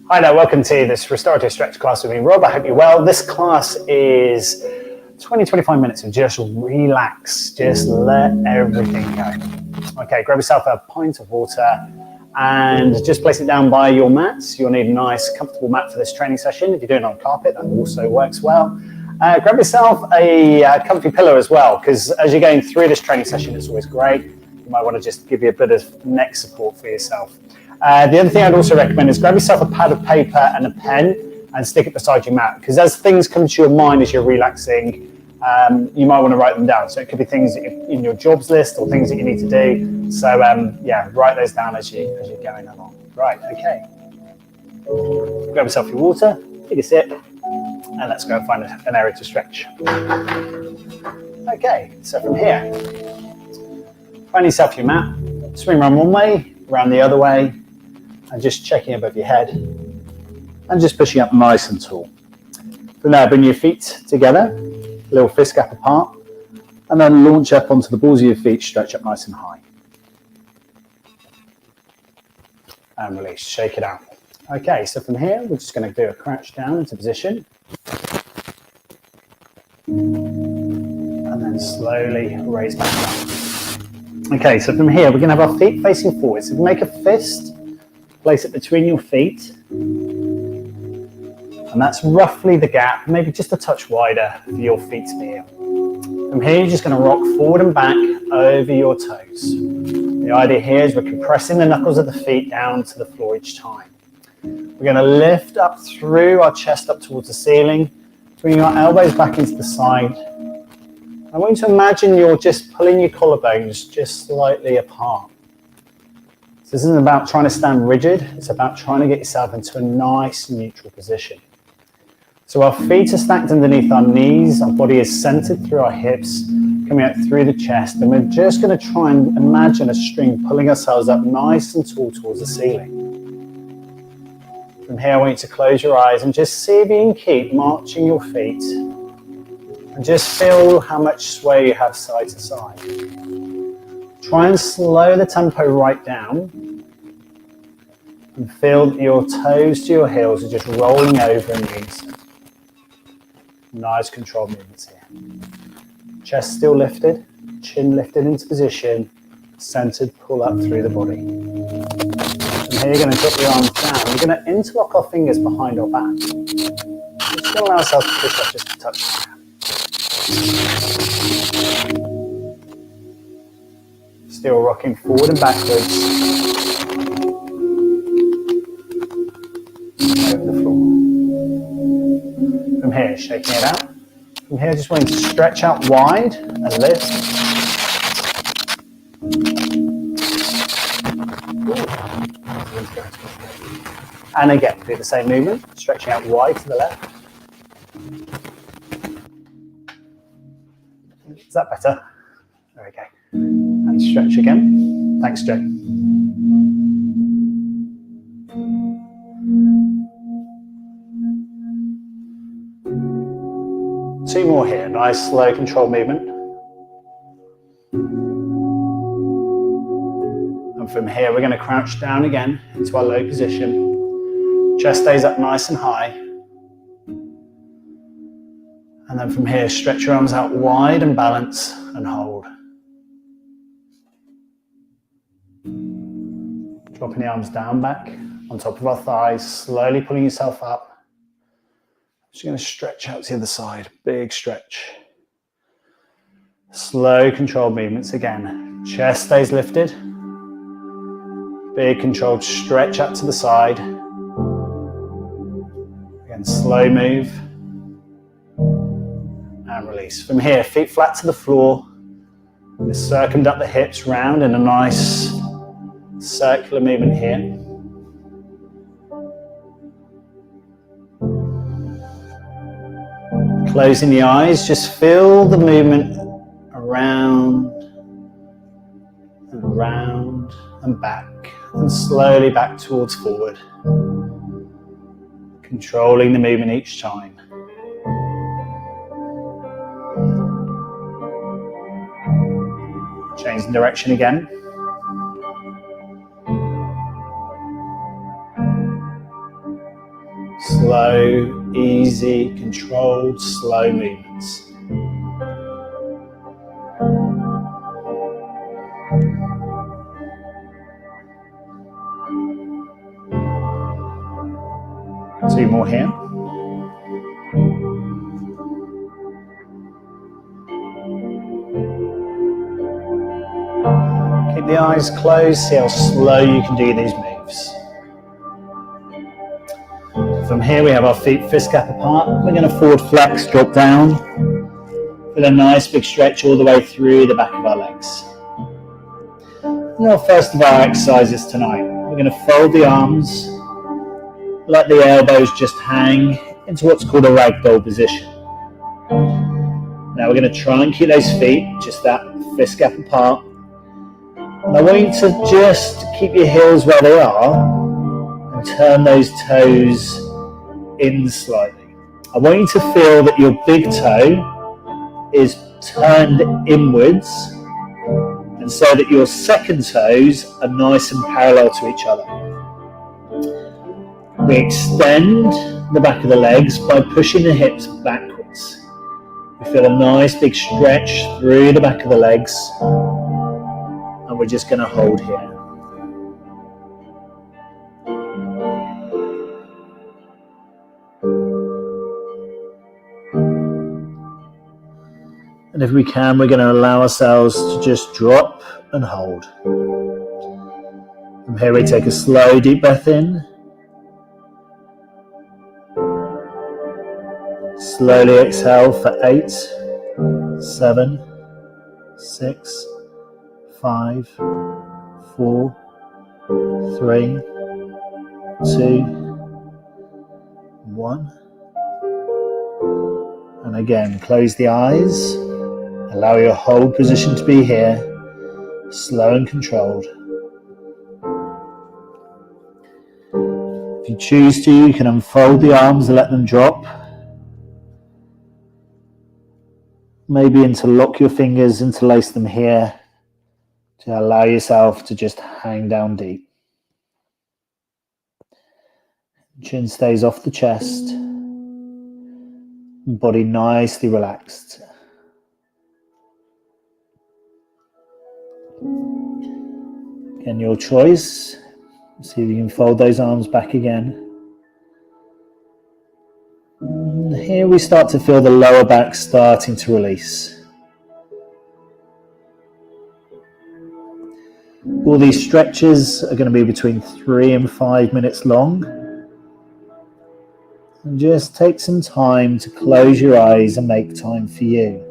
Hi there, welcome to this restorative stretch class with me, Rob. I hope you're well. This class is 20-25 minutes of just relax, just let everything go. Okay, grab yourself a pint of water and just place it down by your mats. You'll need a nice, comfortable mat for this training session. If you're doing it on carpet, that also works well. Grab yourself a comfy pillow as well, because as you're going through this training session, it's always great. You might want to just give you a bit of neck support for yourself. The other thing I'd also recommend is grab yourself a pad of paper and a pen and stick it beside your mat, because as things come to your mind as you're relaxing, you might want to write them down. So it could be things in your jobs list or things that you need to do. So yeah, write those down as you're going along. Right, okay. Grab yourself your water, take a sip, and let's go and find an area to stretch. Okay, so from here, find yourself your mat, swing around one way, around the other way, and just checking above your head, and just pushing up nice and tall. From there, bring your feet together, a little fist gap apart, and then launch up onto the balls of your feet, stretch up nice and high. And release, shake it out. Okay, so from here, we're just going to do a crouch down into position. And then slowly raise back up. Okay, so from here, we're going to have our feet facing forward. So make a fist, place it between your feet. And that's roughly the gap, maybe just a touch wider for your feet to be here. From here, you're just going to rock forward and back over your toes. The idea here is we're compressing the knuckles of the feet down to the floor each time. We're going to lift up through our chest up towards the ceiling, bringing our elbows back into the side. I want you to imagine you're just pulling your collarbones just slightly apart. So this isn't about trying to stand rigid, it's about trying to get yourself into a nice neutral position. So our feet are stacked underneath our knees, our body is centered through our hips, coming out through the chest, and we're just going to try and imagine a string pulling ourselves up nice and tall towards the ceiling. From here, I want you to close your eyes and just see if you can keep marching your feet and just feel how much sway you have side to side. Try and slow the tempo right down and feel that your toes to your heels are just rolling over in unison. Nice controlled movements here. Chest still lifted, chin lifted into position, centered pull up through the body. From here, you're going to drop your arms down. You're going to interlock our fingers behind our back. Just going to allow ourselves to push up just a touch. Still rocking forward and backwards over the floor. From here, shaking it out. From here, just wanting to stretch out wide and lift. And again, do the same movement, stretching out wide to the left. Is that better? There we go. And stretch again. Thanks, Joe. Two more here. Nice, slow, controlled movement. And from here, we're going to crouch down again into our low position. Chest stays up nice and high. And then from here, stretch your arms out wide and balance and hold. Dropping the arms down back on top of our thighs, slowly pulling yourself up. Just going to stretch out to the other side, big stretch. Slow controlled movements again. Chest stays lifted. Big controlled stretch out to the side. Again, slow move. And release. From here, feet flat to the floor. Just circumduct the hips round in a nice circular movement here. Closing the eyes, just feel the movement around and round and back, and slowly back towards forward. Controlling the movement each time. Change the direction again. slow, easy, controlled, slow movements. Two more here. Keep the eyes closed, see how slow you can do these moves. From here we have our feet fist gap apart. We're going to forward flex, drop down. Feel a nice big stretch all the way through the back of our legs. And our first of our exercises tonight. We're going to fold the arms, let the elbows just hang into what's called a ragdoll position. Now we're going to try and keep those feet just that fist gap apart. And I want you to just keep your heels where they are and turn those toes in slightly. I want you to feel that your big toe is turned inwards, and so that your second toes are nice and parallel to each other. We extend the back of the legs by pushing the hips backwards. We feel a nice big stretch through the back of the legs, and we're just going to hold here. And if we can, we're going to allow ourselves to just drop and hold. From here we take a slow deep breath in. Slowly exhale for 8, 7, 6, 5, 4, 3, 2, 1. And again, close the eyes. Allow your hold position to be here, slow and controlled. If you choose to, you can unfold the arms and let them drop. Maybe interlock your fingers, interlace them here to allow yourself to just hang down deep. Chin stays off the chest, body nicely relaxed. Again, your choice. See if you can fold those arms back again. And here we start to feel the lower back starting to release. All these stretches are going to be between 3 and 5 minutes long. And just take some time to close your eyes and make time for you.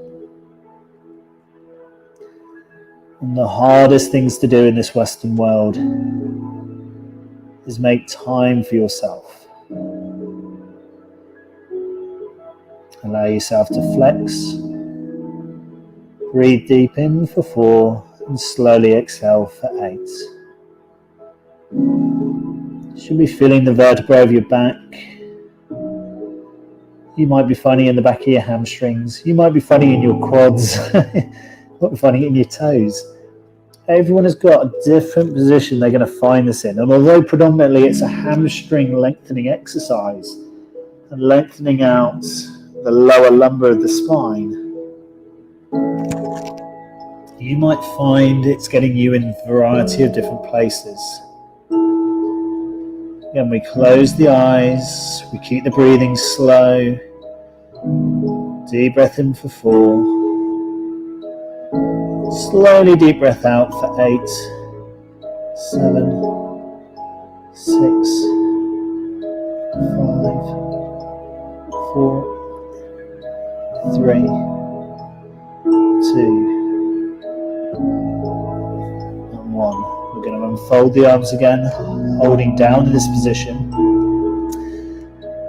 And the hardest things to do in this Western world is make time for yourself. Allow yourself to flex. Breathe deep in for 4 and slowly exhale for 8. You should be feeling the vertebrae of your back. You might be finding it in the back of your hamstrings. You might be finding it in your quads. You might be finding it in your toes. Everyone has got a different position they're going to find this in. And although predominantly it's a hamstring lengthening exercise and lengthening out the lower lumbar of the spine, you might find it's getting you in a variety of different places. Again, we close the eyes, we keep the breathing slow. Deep breath in for 4. Slowly deep breath out for 8, 7, 6, 5, 4, 3, 2, and 1. We're going to unfold the arms again, holding down in this position.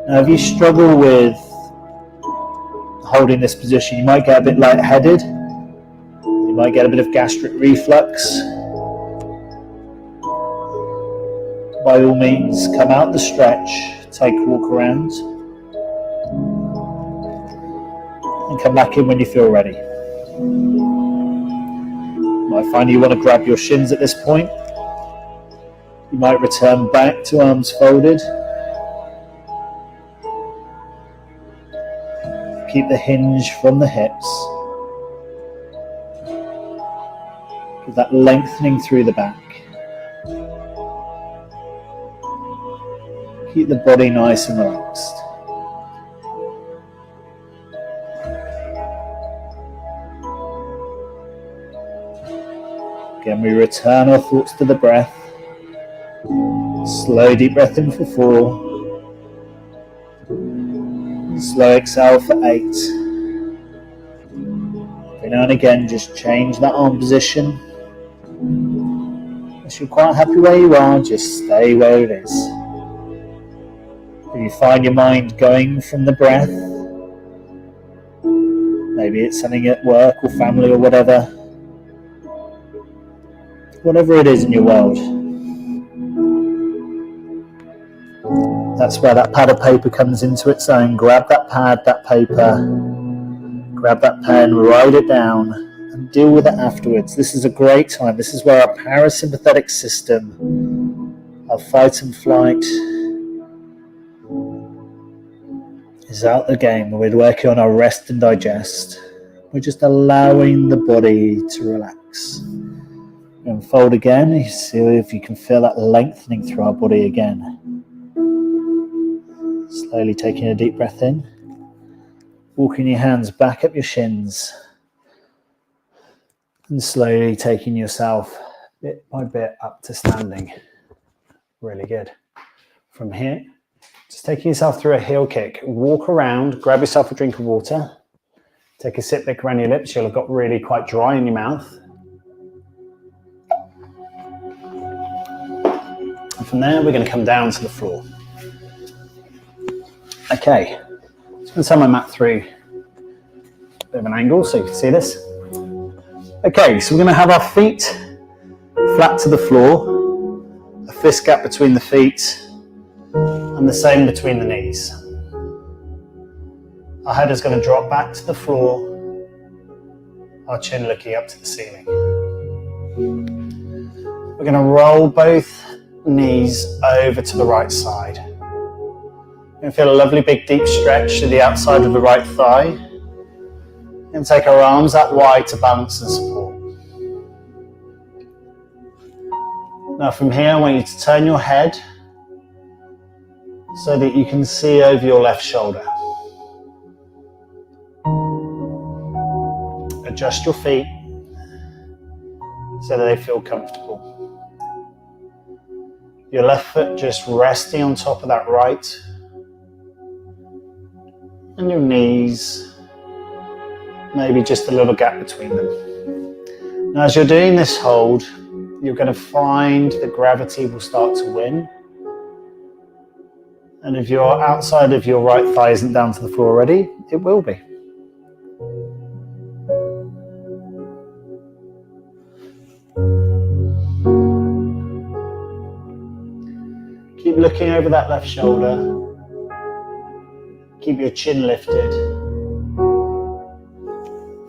Now, if you struggle with holding this position, you might get a bit lightheaded. You might get a bit of gastric reflux. By all means, come out the stretch, take a walk around, and come back in when you feel ready. You might find you want to grab your shins at this point. You might return back to arms folded. keep the hinge from the hips. Give that lengthening through the back. Keep the body nice and relaxed. Again, we return our thoughts to the breath. Slow deep breath in for 4. Slow exhale for 8. Every now and again, just change that arm position. If you're quite happy where you are, just stay where it is. If you find your mind going from the breath, maybe it's something at work or family or whatever it is in your world, that's where that pad of paper comes into its own. Grab that pad, that paper, grab that pen, write it down, and deal with it afterwards. This is a great time. This is where our parasympathetic system, our fight and flight, is out the game. We're working on our rest and digest. We're just allowing the body to relax. And fold again. You see if you can feel that lengthening through our body again. Slowly taking a deep breath in. Walking your hands back up your shins. And slowly taking yourself bit by bit up to standing. Really good. From here, just taking yourself through a heel kick. Walk around, grab yourself a drink of water. Take a sip back around your lips. You'll have got really quite dry in your mouth. And from there, we're going to come down to the floor. Okay, I'm just going to turn my mat through a bit of an angle so you can see this. Okay, so we're going to have our feet flat to the floor, a fist gap between the feet, and the same between the knees. Our head is going to drop back to the floor, our chin looking up to the ceiling. We're going to roll both knees over to the right side. You're going to feel a lovely big deep stretch to the outside of the right thigh. And take our arms out wide to balance and support. Now from here, I want you to turn your head so that you can see over your left shoulder. Adjust your feet so that they feel comfortable. Your left foot just resting on top of that right. And your knees, maybe just a little gap between them. Now as you're doing this hold, you're going to find that gravity will start to win. And if your outside of your right thigh isn't down to the floor already, it will be. Keep looking over that left shoulder. Keep your chin lifted.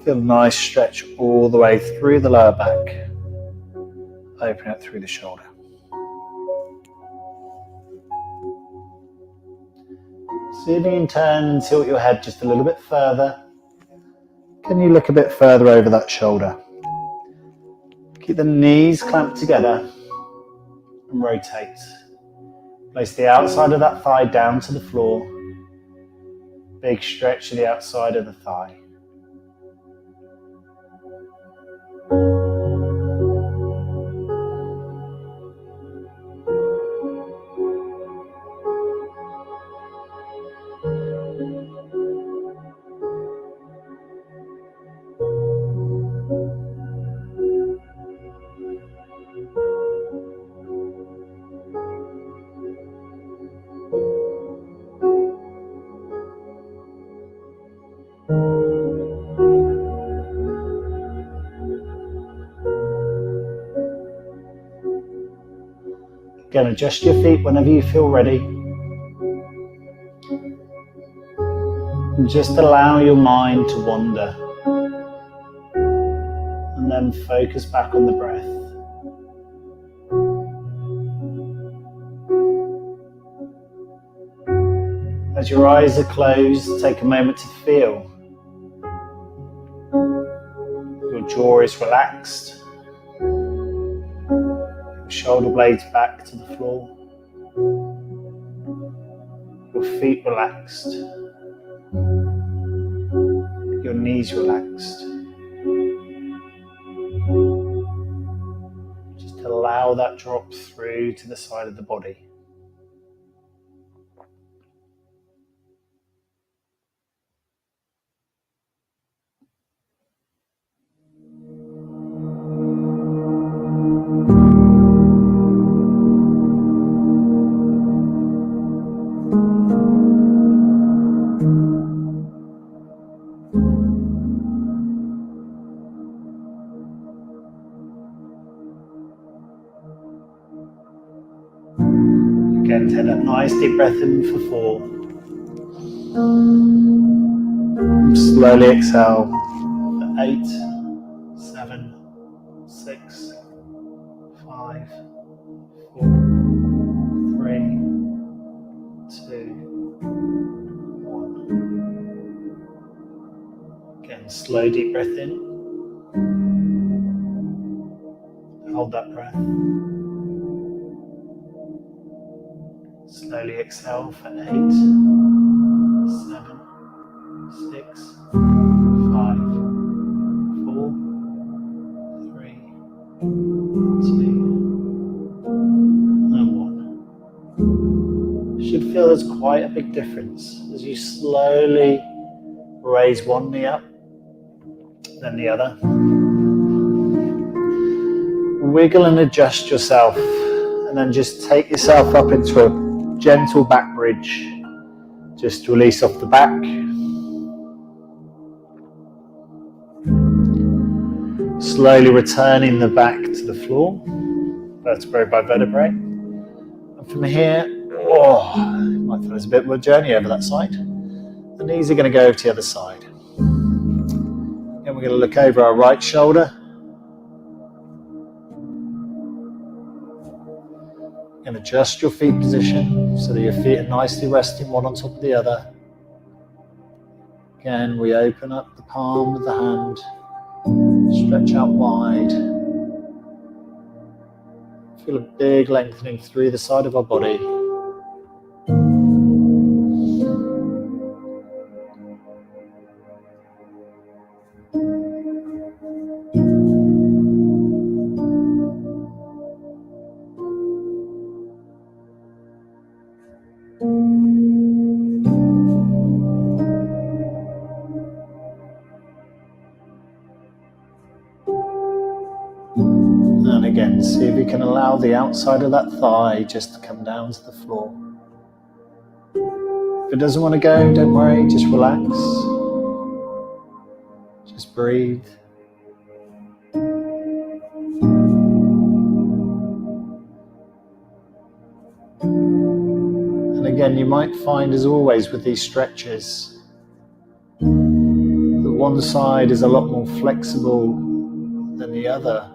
Feel a nice stretch all the way through the lower back. Open it through the shoulder. See if you can turn and tilt your head just a little bit further. Can you look a bit further over that shoulder? Keep the knees clamped together and rotate. Place the outside of that thigh down to the floor. Big stretch to the outside of the thigh. Again, adjust your feet whenever you feel ready. And just allow your mind to wander. And then focus back on the breath. As your eyes are closed, take a moment to feel jaw is relaxed. Your shoulder blades back to the floor. Your feet relaxed. Your knees relaxed. Just allow that drop through to the side of the body. Again, take that nice deep breath in for 4. Slowly exhale for 8, 7, 6, 5, 4, 3, 2, 1. Again, slow deep breath in. Hold that breath. Slowly exhale for 8, 7, 6, 5, 4, 3, 2, and 1. Should feel there's quite a big difference as you slowly raise one knee up, then the other. Wiggle and adjust yourself, and then just take yourself up into a gentle back bridge. Just release off the back. Slowly returning the back to the floor, vertebrae by vertebrae. And from here, you might feel there's a bit of a journey over that side. The knees are going to go to the other side. And we're going to look over our right shoulder. And adjust your feet position so that your feet are nicely resting one on top of the other. Again, we open up the palm of the hand, stretch out wide. Feel a big lengthening through the side of our body. And again, see if you can allow the outside of that thigh just to come down to the floor. If it doesn't want to go, don't worry, just relax. Just breathe. And again, you might find, as always with these stretches, that one side is a lot more flexible than the other.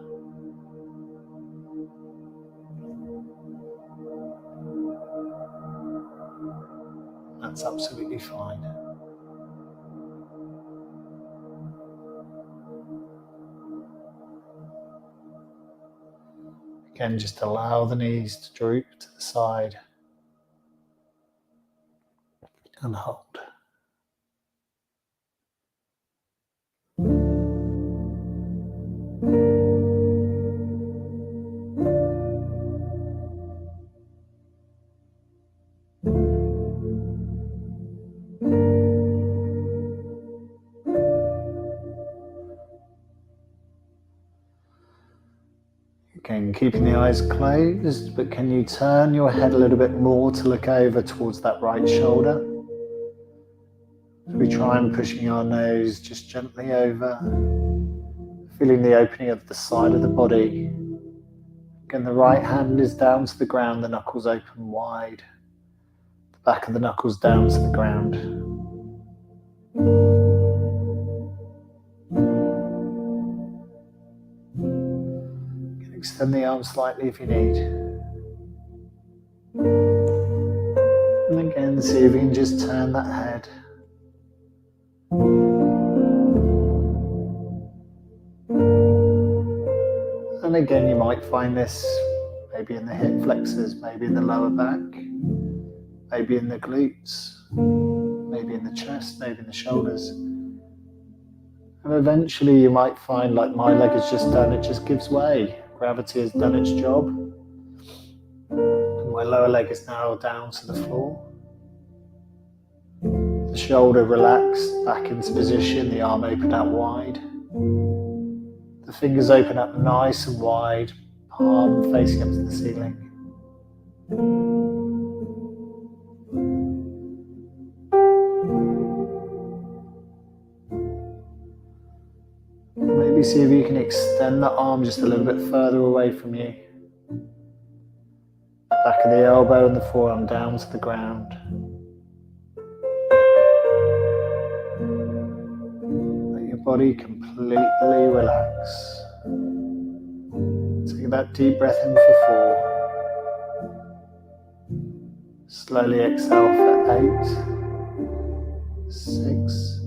That's absolutely fine. Again, just allow the knees to droop to the side and hold. Again, keeping the eyes closed, but can you turn your head a little bit more to look over towards that right shoulder? We try and pushing our nose just gently over, feeling the opening of the side of the body. Again, the right hand is down to the ground, the knuckles open wide, the back of the knuckles down to the ground. Extend the arms slightly if you need. And again, see if you can just turn that head. again, you might find this maybe in the hip flexors, maybe in the lower back, maybe in the glutes, maybe in the chest, maybe in the shoulders. And eventually you might find, like my leg has just done, it just gives way. Gravity has done its job. And my lower leg is now down to the floor. The shoulder relaxed back into position, the arm opened out wide. The fingers open up nice and wide, palm facing up to the ceiling. Maybe see if you can extend the arm just a little bit further away from you. Back of the elbow and the forearm down to the ground. Let your body completely relax. Take that deep breath in for 4. Slowly exhale for 8, 6,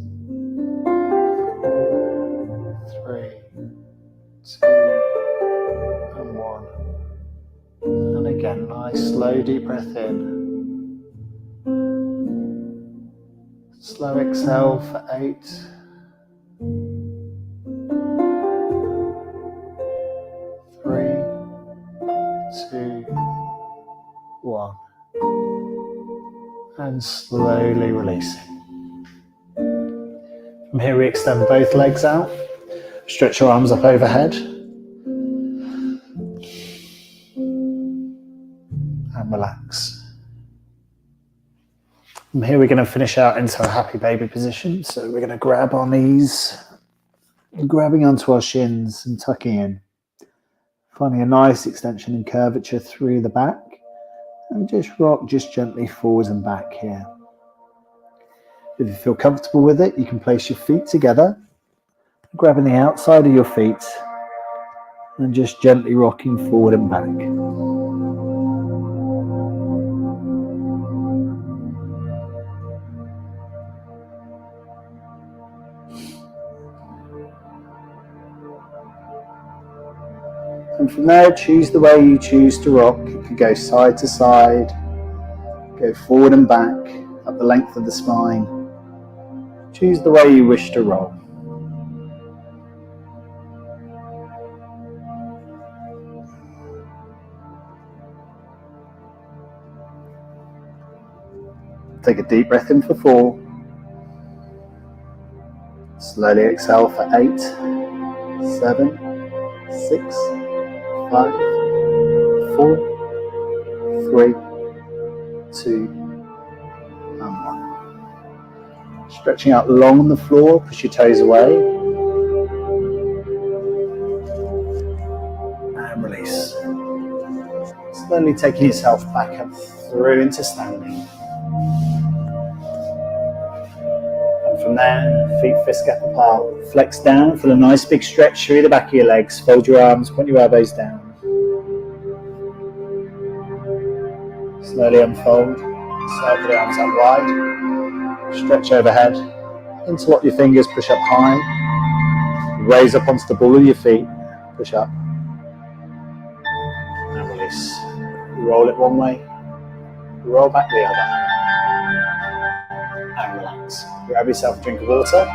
3, 2, and 1. And again, nice slow deep breath in. Slow exhale for 8. 3, 2, 1. And slowly releasing. From here we extend both legs out. Stretch your arms up overhead. And relax. From here we're going to finish out into a happy baby position. So we're going to grab our knees, grabbing onto our shins and tucking in. Finding a nice extension and curvature through the back. And just rock just gently forwards and back here. If you feel comfortable with it, you can place your feet together, grabbing the outside of your feet and just gently rocking forward and back. And from there, choose the way you choose to rock. You could go side to side, go forward and back, up the length of the spine. Choose the way you wish to roll. Take a deep breath in for 4. Slowly exhale for 8, 7, 6, 5, 4, 3, 2, and 1. Stretching out long on the floor, push your toes away. And release. Slowly taking yourself back up through into standing. And from there, feet fist gap apart. Flex down, feel a nice big stretch through the back of your legs. Fold your arms, point your elbows down. Slowly unfold. Circle the arms out wide. Stretch overhead. Interlock your fingers, push up high. Raise up onto the ball of your feet. Push up. And release. Roll it one way. Roll back the other. And relax. Grab yourself a drink of water.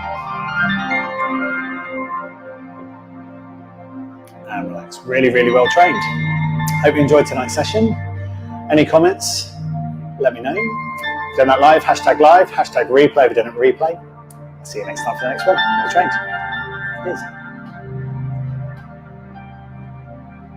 And relax. Really, really well trained. Hope you enjoyed tonight's session. Any comments? Let me know. If you've done that live, hashtag replay. If you didn't replay, see you next time for the next one. Well trained. Cheers.